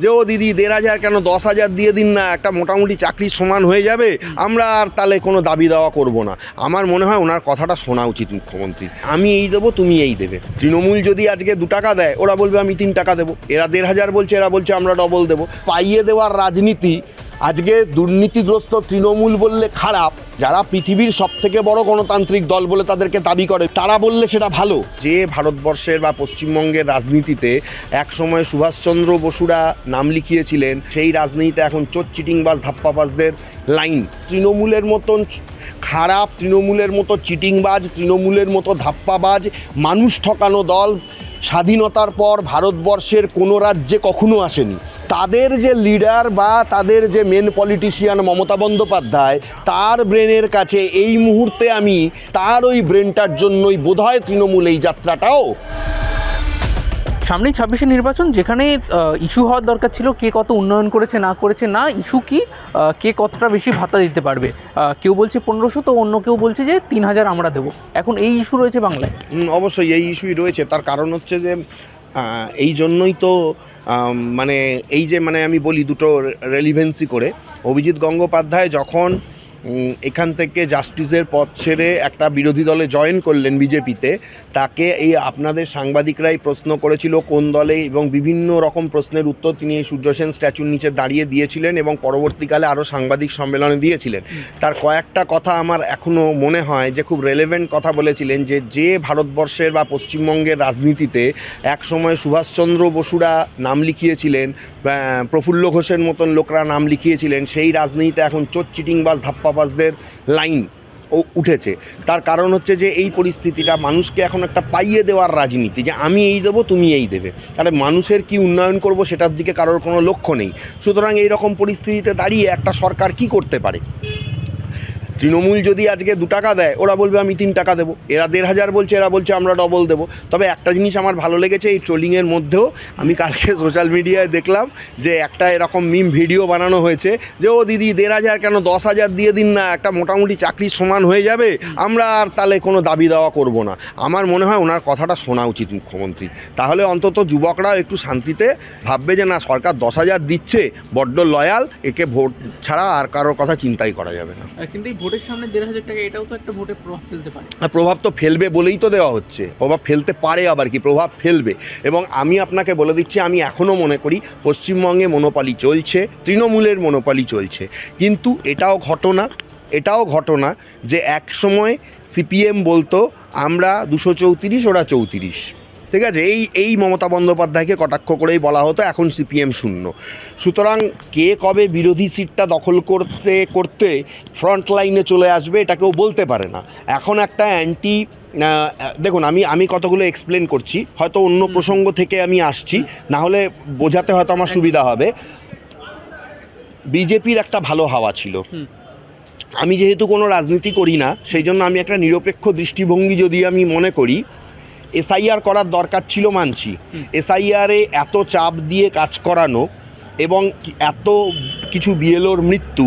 যে ও দিদি ১,৫০০ কেন ১০,০০০ দিয়ে দিন না, একটা মোটামুটি চাকরির সমান হয়ে যাবে, আমরা আর তাহলে কোনো দাবি দেওয়া করব না। আমার মনে হয় ওনার কথাটা শোনা উচিত মুখ্যমন্ত্রী। আমি এই দেবো, তুমি এই দেবে। তৃণমূল যদি আজকে ২ টাকা দেয়, ওরা বলবে আমি ৩ টাকা দেবো। এরা ১,৫০০ বলছে, এরা বলছে আমরা ডবল দেবো। পাইয়ে দেওয়ার রাজনীতি। আজকে দুর্নীতিগ্রস্ত তৃণমূল বললে খারাপ, যারা পৃথিবীর সবথেকে বড় গণতান্ত্রিক দল বলে তাদেরকে দাবি করে, তারা বললে সেটা ভালো। যে ভারতবর্ষের বা পশ্চিমবঙ্গের রাজনীতিতে একসময় সুভাষচন্দ্র বসুরা নাম লিখিয়েছিলেন, সেই রাজনীতিতে এখন চোর চিটিংবাজ ধাপ্পাবাজদের লাইন। তৃণমূলের মতন খারাপ, তৃণমূলের মতো চিটিংবাজ, তৃণমূলের মতো ধাপ্পাবাজ, মানুষ ঠকানো দল স্বাধীনতার পর ভারতবর্ষের কোনো রাজ্যে কখনো আসেনি। তাদের যে লিডার বা তাদের যে মেন পলিটিশিয়ান মমতা বন্দ্যোপাধ্যায়, তার ব্রেনের কাছে এই মুহূর্তে আমি তার ওই ব্রেনটার জন্যই বোধহয় তৃণমূল এই যাত্রাটাও। সামনেই ২৬শে নির্বাচন, যেখানে ইস্যু হওয়ার দরকার ছিল কে কত উন্নয়ন করেছে না করেছে, না ইস্যু কি কে কতটা বেশি ভাতা দিতে পারবে। কেউ বলছে ১৫০০, তো অন্য কেউ বলছে যে ৩,০০০ আমরা দেবো। এখন এই ইস্যু রয়েছে বাংলায়। অবশ্যই এই ইস্যুই রয়েছে। তার কারণ হচ্ছে যে এই জন্যই তো মানে এই যে আমি বলি দুটো রেলিভেন্সি করে, অভিজিৎ গঙ্গোপাধ্যায় যখন এখান থেকে জাস্টিসের পদ ছেড়ে একটা বিরোধী দলে জয়েন করলেন বিজেপিতে, তাকে এই আপনাদের সাংবাদিকরাই প্রশ্ন করেছিল কোন দলে, এবং বিভিন্ন রকম প্রশ্নের উত্তর তিনি এই সূর্য সেন স্ট্যাচুর নিচে দাঁড়িয়ে দিয়েছিলেন এবং পরবর্তীকালে আরও সাংবাদিক সম্মেলনে দিয়েছিলেন। তার কয়েকটা কথা আমার এখনও মনে হয় যে খুব রেলেভেন্ট কথা বলেছিলেন, যে ভারতবর্ষের বা পশ্চিমবঙ্গের রাজনীতিতে একসময় সুভাষচন্দ্র বসুরা নাম লিখিয়েছিলেন, প্রফুল্ল ঘোষের মতন লোকরা নাম লিখিয়েছিলেন, সেই রাজনীতিতে এখন চোর চিটিংবাজ ধাপ্পাবাজদের লাইন উঠেছে। তার কারণ হচ্ছে যে এই পরিস্থিতিটা মানুষকে এখন একটা পাইয়ে দেওয়ার রাজনীতি, যে আমি এই দেবো, তুমি এই দেবে। তাহলে মানুষের কি উন্নয়ন করব সেটার দিকে কারোর কোনো লক্ষ্য নেই। সুতরাং এই রকম পরিস্থিতিতে দাঁড়িয়ে একটা সরকার কি করতে পারে? তৃণমূল যদি আজকে ২ টাকা দেয়, ওরা বলবে আমি ৩ টাকা দেবো। এরা ১,৫০০ বলছে, এরা বলছে আমরা ডবল দেবো। তবে একটা জিনিস আমার ভালো লেগেছে, এই ট্রোলিংয়ের মধ্যেও আমি কালকে সোশ্যাল মিডিয়ায় দেখলাম যে একটা এরকম মিম ভিডিও বানানো হয়েছে, যে ও দিদি ১,৫০০ কেন ১০,০০০ দিয়ে দিন না, একটা মোটামুটি চাকরির সমান হয়ে যাবে, আমরা আর তাহলে কোনো দাবি দেওয়া করব না। আমার মনে হয় ওনার কথাটা শোনা উচিত মুখ্যমন্ত্রী। তাহলে অন্তত যুবকরাও একটু শান্তিতে ভাববে যে না, সরকার ১০,০০০ দিচ্ছে, বড্ড লয়াল, একে ভোট ছাড়া আর কারোর কথা চিন্তাই করা যাবে না। কিন্তু এই ভোটের সামনে ১,৫০০ টাকা, এটাও তো একটা ভোটে প্রভাব ফেলতে পারে। প্রভাব তো ফেলবে বলেই তো দেওয়া হচ্ছে। প্রভাব ফেলতে পারে, আবার কি প্রভাব ফেলবে। এবং আমি আপনাকে বলে দিচ্ছি, আমি এখনও মনে করি পশ্চিমবঙ্গে মনোপলি চলছে, তৃণমূলের মনোপলি চলছে। কিন্তু এটাও ঘটনা যে এক সময় সিপিএম বলতো আমরা ২৩৪, ওরা ৩৪। ঠিক আছে, এই মমতা বন্দ্যোপাধ্যায়কে কটাক্ষ করেই বলা হতো, এখন সিপিএম শূন্য। সুতরাং কে কবে বিরোধী সিটটা দখল করতে করতে ফ্রন্ট লাইনে চলে আসবে এটা কেউ বলতে পারে না। এখন একটা দেখুন, আমি কতগুলো এক্সপ্লেন করছি, হয়তো অন্য প্রসঙ্গ থেকে আমি আসছি, না হলে বোঝাতে হয়তো আমার সুবিধা হবে। বিজেপির একটা ভালো হাওয়া ছিল। আমি যেহেতু কোনো রাজনীতি করি না, সেই জন্য আমি একটা নিরপেক্ষ দৃষ্টিভঙ্গি যদি আমি মনে করি, এসআইআর করার দরকার ছিল, মানছি। এসআইআরে এত চাপ দিয়ে কাজ করানো এবং এত কিছু বিএলওর মৃত্যু,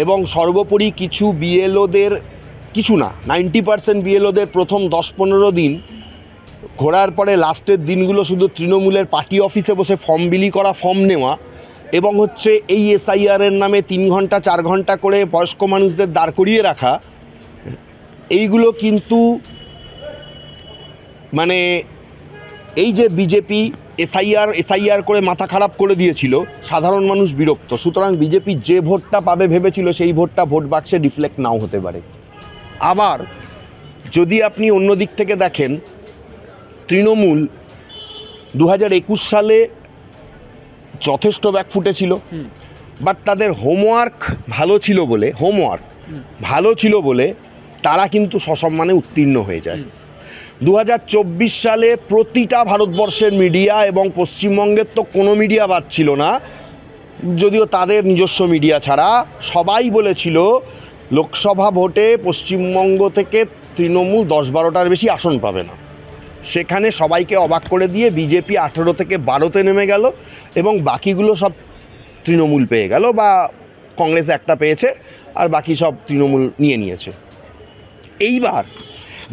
এবং সর্বোপরি কিছু বিএলওদের, কিছু না 90% বিএলওদের প্রথম 10-15 দিন ঘোরার পরে লাস্টের দিনগুলো শুধু তৃণমূলের পার্টি অফিসে বসে ফর্ম বিলি করা, ফর্ম নেওয়া, এবং হচ্ছে এই এসআইআরের নামে 3 ঘন্টা 4 ঘন্টা করে বয়স্ক মানুষদের দাঁড় করিয়ে রাখা, এইগুলো কিন্তু এই যে বিজেপি এসআইআর করে মাথা খারাপ করে দিয়েছিল, সাধারণ মানুষ বিরক্ত। সুতরাং বিজেপি যে ভোটটা পাবে ভেবেছিল, সেই ভোটটা ভোট বাক্সে রিফ্লেক্ট নাও হতে পারে। আবার যদি আপনি অন্য দিক থেকে দেখেন, তৃণমূল 2021 সালে যথেষ্ট ব্যাকফুটে ছিল, বাট তাদের হোমওয়ার্ক ভালো ছিল বলে তারা কিন্তু সসম্মানে উত্তীর্ণ হয়ে যায়। 2024 সালে প্রতিটা ভারতবর্ষের মিডিয়া, এবং পশ্চিমবঙ্গের তো কোনো মিডিয়া বাদ ছিল না, যদিও তাদের নিজস্ব মিডিয়া ছাড়া, সবাই বলেছিল লোকসভা ভোটে পশ্চিমবঙ্গ থেকে তৃণমূল 10-12টার বেশি আসন পাবে না। সেখানে সবাইকে অবাক করে দিয়ে বিজেপি 18 থেকে 12তে নেমে গেল, এবং বাকিগুলো সব তৃণমূল পেয়ে গেল, বা কংগ্রেস একটা পেয়েছে, আর বাকি সব তৃণমূল নিয়েছে। এইবার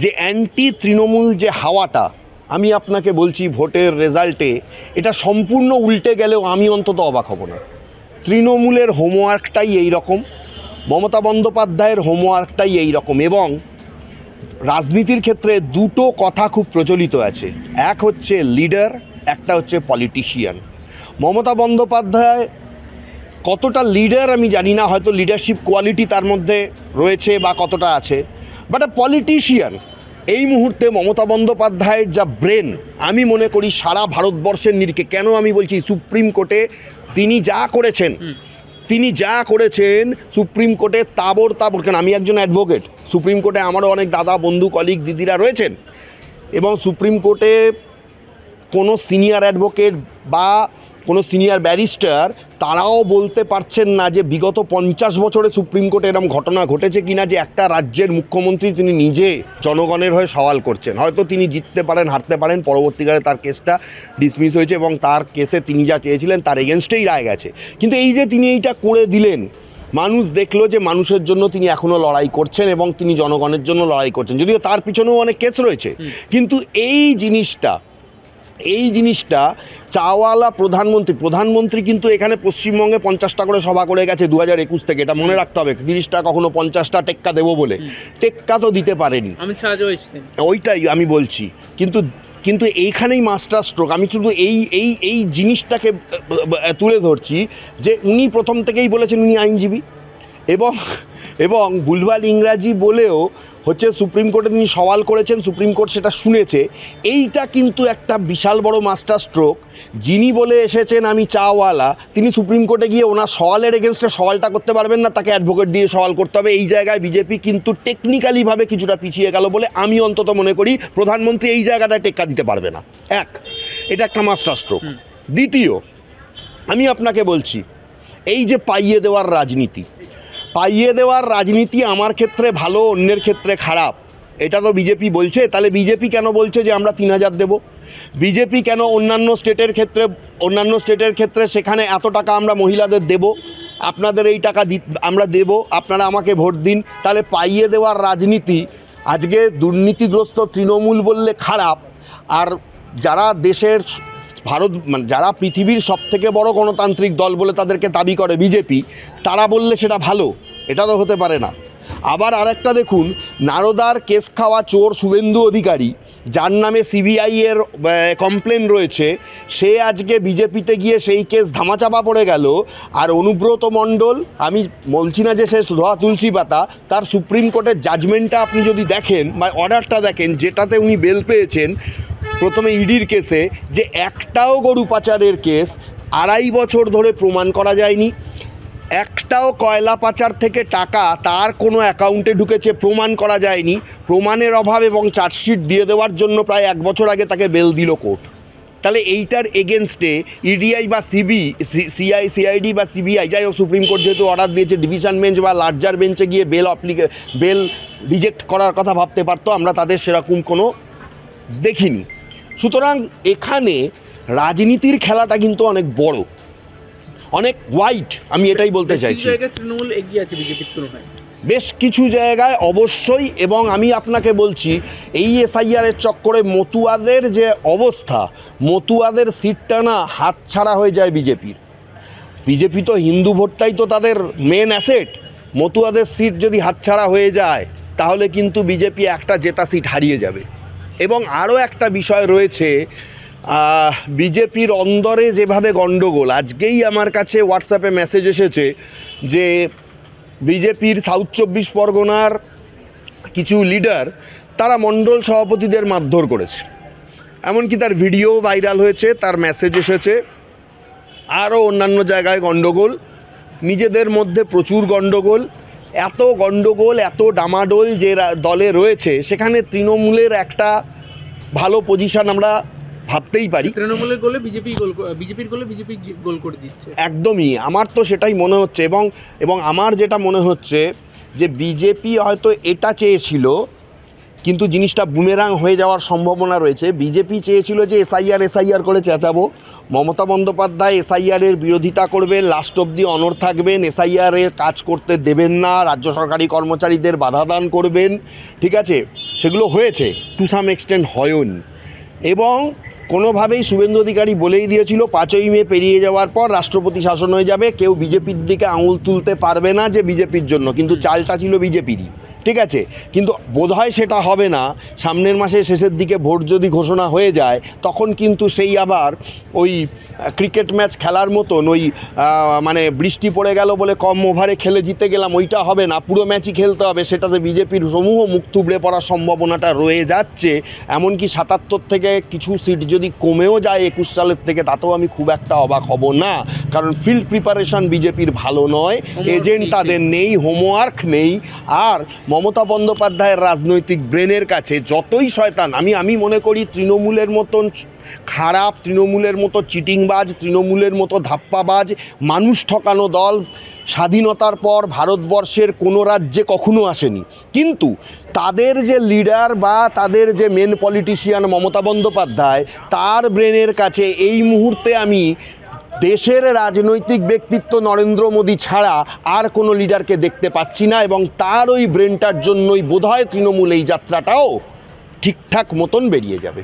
যে অ্যান্টি তৃণমূল যে হাওয়াটা আমি আপনাকে বলছি ভোটের রেজাল্টে এটা সম্পূর্ণ উল্টে গেলেও আমি অন্তত অবাক হব না। তৃণমূলের হোমওয়ার্কটাই এই রকম, মমতা বন্দ্যোপাধ্যায়ের হোমওয়ার্কটাই এই রকম। এবং রাজনীতির ক্ষেত্রে দুটো কথা খুব প্রচলিত আছে, এক হচ্ছে লিডার, একটা হচ্ছে পলিটিশিয়ান। মমতা বন্দ্যোপাধ্যায় কতটা লিডার আমি জানি না, হয়তো লিডারশিপ কোয়ালিটি তার মধ্যে রয়েছে বা কতটা আছে, বাট আ পলিটিশিয়ান এই মুহূর্তে মমতা বন্দ্যোপাধ্যায়ের যা ব্রেন, আমি মনে করি সারা ভারতবর্ষের নিরিখে, কেন আমি বলছি সুপ্রিম কোর্টে তিনি যা করেছেন সুপ্রিম কোর্টে তাবড় কেন, আমি একজন অ্যাডভোকেট, সুপ্রিম কোর্টে আমারও অনেক দাদা বন্ধু কলিগ দিদিরা রয়েছেন, এবং সুপ্রিম কোর্টে কোনো সিনিয়র অ্যাডভোকেট বা কোনো সিনিয়র ব্যারিস্টার তারাও বলতে পারছেন না যে বিগত 50 বছরে সুপ্রিম কোর্টে এরকম ঘটনা ঘটেছে কিনা যে একটা রাজ্যের মুখ্যমন্ত্রী তিনি নিজে জনগণের হয়ে সওয়াল করছেন। হয়তো তিনি জিততে পারেন, হারতে পারেন, পরবর্তীকালে তার কেসটা ডিসমিস হয়েছে এবং তার কেসে তিনি যা চেয়েছিলেন তার এগেনস্টেই রায় গেছে। কিন্তু এই যে তিনি এইটা করে দিলেন, মানুষ দেখলো যে মানুষের জন্য তিনি এখনও লড়াই করছেন এবং তিনি জনগণের জন্য লড়াই করছেন, যদিও তার পিছনেও অনেক কেস রয়েছে। কিন্তু এই জিনিসটা চাওয়ালা প্রধানমন্ত্রী কিন্তু এখানে পশ্চিমবঙ্গে 50টা করে সভা করে গেছে 2021 থেকে, এটা মনে রাখতে হবে। 30টা কখনো 50টা টেক্কা দেবো বলে, টেক্কা তো দিতে পারেনি, ওইটাই আমি বলছি। কিন্তু এইখানেই মাস্টার স্ট্রোক। আমি শুধু এই জিনিসটাকে তুলে ধরছি যে উনি প্রথম থেকেই বলেছেন উনি আইনজীবী, এবং ভুলভাল ইংরাজি বলেও হচ্ছে সুপ্রিম কোর্টে তিনি সওয়াল করেছেন, সুপ্রিম কোর্ট সেটা শুনেছে। এইটা কিন্তু একটা বিশাল বড় মাস্টার স্ট্রোক। যিনি বলে এসেছেন আমি চাওয়ালা, তিনি সুপ্রিম কোর্টে গিয়ে ওনার সওয়ালের এগেনস্টে সওয়ালটা করতে পারবেন না, তাকে অ্যাডভোকেট দিয়ে সওয়াল করতে হবে। এই জায়গায় বিজেপি কিন্তু টেকনিক্যালিভাবে কিছুটা পিছিয়ে গেল বলে আমি অন্তত মনে করি। প্রধানমন্ত্রী এই জায়গাটায় টেক্কা দিতে পারবে না, এটা একটা মাস্টার স্ট্রোক। দ্বিতীয়, আমি আপনাকে বলছি এই যে পাইয়ে দেওয়ার রাজনীতি আমার ক্ষেত্রে ভালো, অন্যের ক্ষেত্রে খারাপ, এটা তো বিজেপি বলছে। তাহলে বিজেপি কেন বলছে যে আমরা 3000 দেব? বিজেপি কেন অন্যান্য স্টেটের ক্ষেত্রে সেখানে এত টাকা আমরা মহিলাদের দেব, আপনাদের এই টাকা আমরা দেব, আপনারা আমাকে ভোট দিন? তাহলে পাইয়ে দেওয়ার রাজনীতি আজকে দুর্নীতিগ্রস্ত তৃণমূল বললে খারাপ, আর যারা দেশের যারা পৃথিবীর সবথেকে বড় গণতান্ত্রিক দল বলে তাদেরকে দাবি করে বিজেপি, তারা বললে সেটা ভালো? এটা তো হতে পারে না। আবার আরেকটা দেখুন, নারদার কেস খাওয়া চোর শুভেন্দু অধিকারী, যার নামে সিবিআই এর কমপ্লেন রয়েছে, সে আজকে বিজেপিতে গিয়ে সেই কেস ধামাচাপা পড়ে গেল। আর অনুব্রত মণ্ডল, আমি বলছি না যে সে ধোয়া তুলসী পাতা, তার সুপ্রিম কোর্টের জাজমেন্টটা আপনি যদি দেখেন বা অর্ডারটা দেখেন, যেটাতে উনি বেল পেয়েছেন প্রথমে ইডির কেসে, যে একটাও গরু পাচারের কেস 2.5 বছর ধরে প্রমাণ করা যায়নি, একটাও কয়লা পাচার থেকে টাকা তার কোনো অ্যাকাউন্টে ঢুকেছে প্রমাণ করা যায়নি। প্রমাণের অভাব এবং চার্জশিট দিয়ে দেওয়ার জন্য প্রায় 1 বছর আগে তাকে বেল দিল কোর্ট। তাহলে এইটার এগেনস্টে ইডিআই বা সিআইডি বা সিবিআই, যাই হোক, সুপ্রিম কোর্ট যেহেতু অর্ডার দিয়েছে, ডিভিশন বেঞ্চ বা লার্জার বেঞ্চে গিয়ে বেল রিজেক্ট করার কথা ভাবতে পারতো, আমরা তাদের সেরকম কোনো দেখিনি। সুতরাং এখানে রাজনীতির খেলাটা কিন্তু অনেক বড়, অনেক ওয়াইড, আমি এটাই বলতে চাইছি। তৃণমূল এগিয়ে আছে বিজেপির তুলনায় বেশ কিছু জায়গায় অবশ্যই। এবং আমি আপনাকে বলছি, এই এসআইআরের চক্করে মতুয়াদের যে অবস্থা, মতুয়াদের সিটটা না হাতছাড়া হয়ে যায় বিজেপি তো হিন্দু ভোটটাই তো তাদের মেন অ্যাসেট। মতুয়াদের সিট যদি হাতছাড়া হয়ে যায় তাহলে কিন্তু বিজেপি একটা জেতা সিট হারিয়ে যাবে। এবং আরও একটা বিষয় রয়েছে, বিজেপির অন্দরে যেভাবে গণ্ডগোল, আজকেই আমার কাছে হোয়াটসঅ্যাপে মেসেজ এসেছে যে বিজেপির সাউথ 24 পরগনার কিছু লিডার তারা মণ্ডল সভাপতিদের মারধর করেছে, এমনকি তার ভিডিও ভাইরাল হয়েছে, তার মেসেজ এসেছে। আরও অন্যান্য জায়গায় গণ্ডগোল, নিজেদের মধ্যে প্রচুর গণ্ডগোল। এত ডামাডোল যে দলে রয়েছে, সেখানে তৃণমূলের একটা ভালো পজিশন আমরা ভাবতেই পারি। তৃণমূলের গোলে বিজেপির গোলে বিজেপি গোল করে দিচ্ছে, একদমই আমার তো সেটাই মনে হচ্ছে। এবং আমার যেটা মনে হচ্ছে যে বিজেপি হয়তো এটা চেয়েছিল, কিন্তু জিনিসটা বুমেরাং হয়ে যাওয়ার সম্ভাবনা রয়েছে। বিজেপি চেয়েছিল যে এসআইআর করে চেঁচাবো, মমতা বন্দ্যোপাধ্যায় এসআইআরের বিরোধিতা করবেন, লাস্ট অবধি অনড় থাকবেন, এসআইআরের কাজ করতে দেবেন না, রাজ্য সরকারি কর্মচারীদের বাধা দান করবেন, ঠিক আছে, সেগুলো হয়েছে, টু সাম এক্সটেন্ট হয়নি। এবং কোনোভাবেই শুভেন্দু অধিকারী বলেই দিয়েছিল 5ই মে পেরিয়ে যাওয়ার পর রাষ্ট্রপতি শাসন হয়ে যাবে, কেউ বিজেপির দিকে আঙুল তুলতে পারবে না যে বিজেপির জন্য, কিন্তু চালটা ছিল বিজেপিরই, ঠিক আছে। কিন্তু বোধহয় সেটা হবে না, সামনের মাসের শেষের দিকে ভোট যদি ঘোষণা হয়ে যায় তখন কিন্তু সেই আবার ওই ক্রিকেট ম্যাচ খেলার মতন ওই মানে বৃষ্টি পড়ে গেল বলে কম ওভারে খেলে জিতে গেলাম ওইটা হবে না, পুরো ম্যাচই খেলতে হবে। সেটাতে বিজেপির সমূহ মুখ থুবড়ে পড়ার সম্ভাবনাটা রয়ে যাচ্ছে। এমনকি 77 থেকে কিছু সিট যদি কমেও যায় 21 সালের থেকে, তাতেও আমি খুব একটা অবাক হব না, কারণ ফিল্ড প্রিপারেশন বিজেপির ভালো নয়, এজেন্ট তাদের নেই, হোমওয়ার্ক নেই। আর মমতা বন্দ্যোপাধ্যায়ের রাজনৈতিক ব্রেনের কাছে যতই শয়তান, আমি মনে করি তৃণমূলের মতন খারাপ, তৃণমূলের মতো চিটিংবাজ, তৃণমূলের মতো ধাপ্পাবাজ, মানুষ ঠকানো দল স্বাধীনতার পর ভারতবর্ষের কোনো রাজ্যে কখনো আসেনি। কিন্তু তাদের যে লিডার বা তাদের যে মেন পলিটিশিয়ান মমতা বন্দ্যোপাধ্যায়, তার ব্রেনের কাছে এই মুহূর্তে আমি দেশের রাজনৈতিক ব্যক্তিত্ব নরেন্দ্র মোদী ছাড়া আর কোনো লিডারকে দেখতে পাচ্ছি না, এবং তার ওই ব্রেনটার জন্যই বোধহয় তৃণমূল এই যাত্রাটাও ঠিকঠাক মতন বেরিয়ে যাবে।